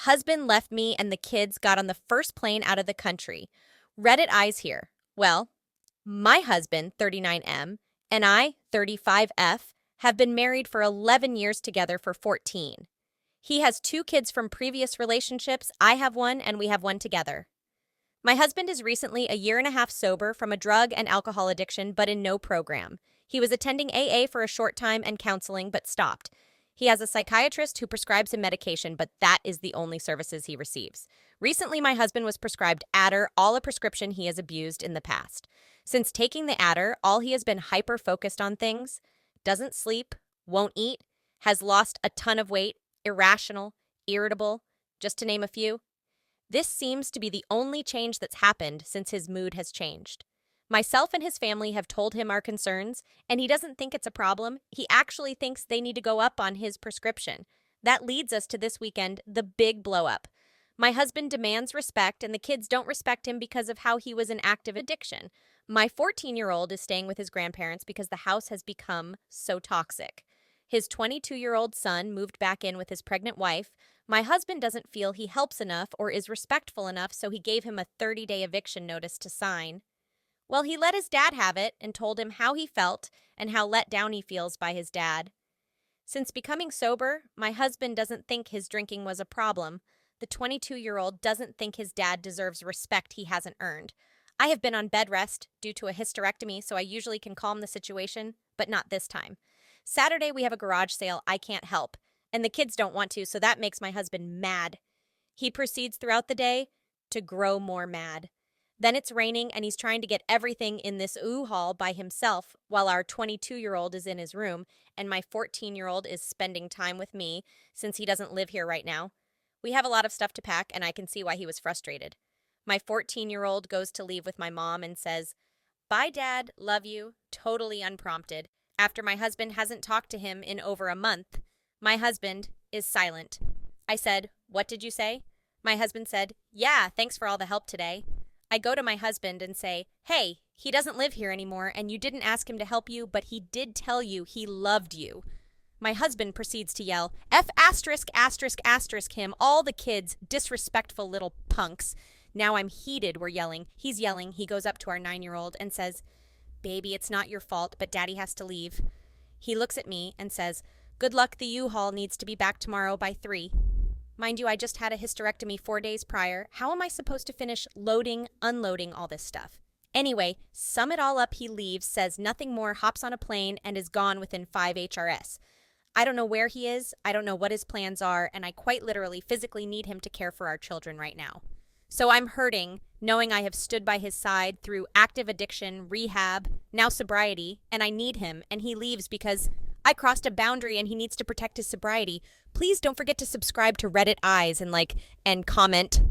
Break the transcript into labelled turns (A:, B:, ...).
A: Husband left me and the kids got on the first plane out of the country. Reddit eyes here. Well, my husband, 39M, and I, 35F, have been married for 11 years together for 14. He has 2 kids from previous relationships. I have one, and we have one together. My husband is recently a year and a half sober from a drug and alcohol addiction, but in no program. He was attending AA for a short time and counseling, but stopped. He has a psychiatrist who prescribes him medication, but that is the only services he receives. Recently, my husband was prescribed Adder, all a prescription he has abused in the past. Since taking the Adder, all he has been hyper-focused on things, doesn't sleep, won't eat, has lost a ton of weight, irrational, irritable, just to name a few. This seems to be the only change that's happened since his mood has changed. Myself and his family have told him our concerns, and he doesn't think it's a problem. He actually thinks they need to go up on his prescription. That leads us to this weekend, the big blow-up. My husband demands respect, and the kids don't respect him because of how he was in active addiction. My 14-year-old is staying with his grandparents because the house has become so toxic. His 22-year-old son moved back in with his pregnant wife. My husband doesn't feel he helps enough or is respectful enough, so he gave him a 30-day eviction notice to sign. Well, he let his dad have it and told him how he felt and how let down he feels by his dad. Since becoming sober, my husband doesn't think his drinking was a problem. The 22-year-old doesn't think his dad deserves respect he hasn't earned. I have been on bed rest due to a hysterectomy, so I usually can calm the situation, but not this time. Saturday, we have a garage sale I can't help, and the kids don't want to, so that makes my husband mad. He proceeds throughout the day to grow more mad. Then it's raining, and he's trying to get everything in this uhaul by himself while our 22-year-old is in his room, and my 14-year-old is spending time with me since he doesn't live here right now. We have a lot of stuff to pack, and I can see why he was frustrated. My 14-year-old goes to leave with my mom and says, "Bye, Dad, love you," totally unprompted. After my husband hasn't talked to him in over a month, my husband is silent. I said, "What did you say?" My husband said, "Yeah, thanks for all the help today." I go to my husband and say, "Hey, he doesn't live here anymore, and you didn't ask him to help you, but he did tell you he loved you." My husband proceeds to yell, "F asterisk, asterisk, asterisk him, all the kids, disrespectful little punks." Now I'm heated, we're yelling. He's yelling. He goes up to our 9-year-old and says, "Baby, it's not your fault, but Daddy has to leave." He looks at me and says, "Good luck, the U-Haul needs to be back tomorrow by 3. Mind you, I just had a hysterectomy 4 days prior. How am I supposed to finish loading, unloading all this stuff? Anyway, sum it all up, he leaves, says nothing more, hops on a plane, and is gone within 5 HRS. I don't know where he is, I don't know what his plans are, and I quite literally physically need him to care for our children right now. So I'm hurting, knowing I have stood by his side through active addiction, rehab, now sobriety, and I need him, and he leaves because I crossed a boundary and he needs to protect his sobriety. Please don't forget to subscribe to Reddit Eyes and comment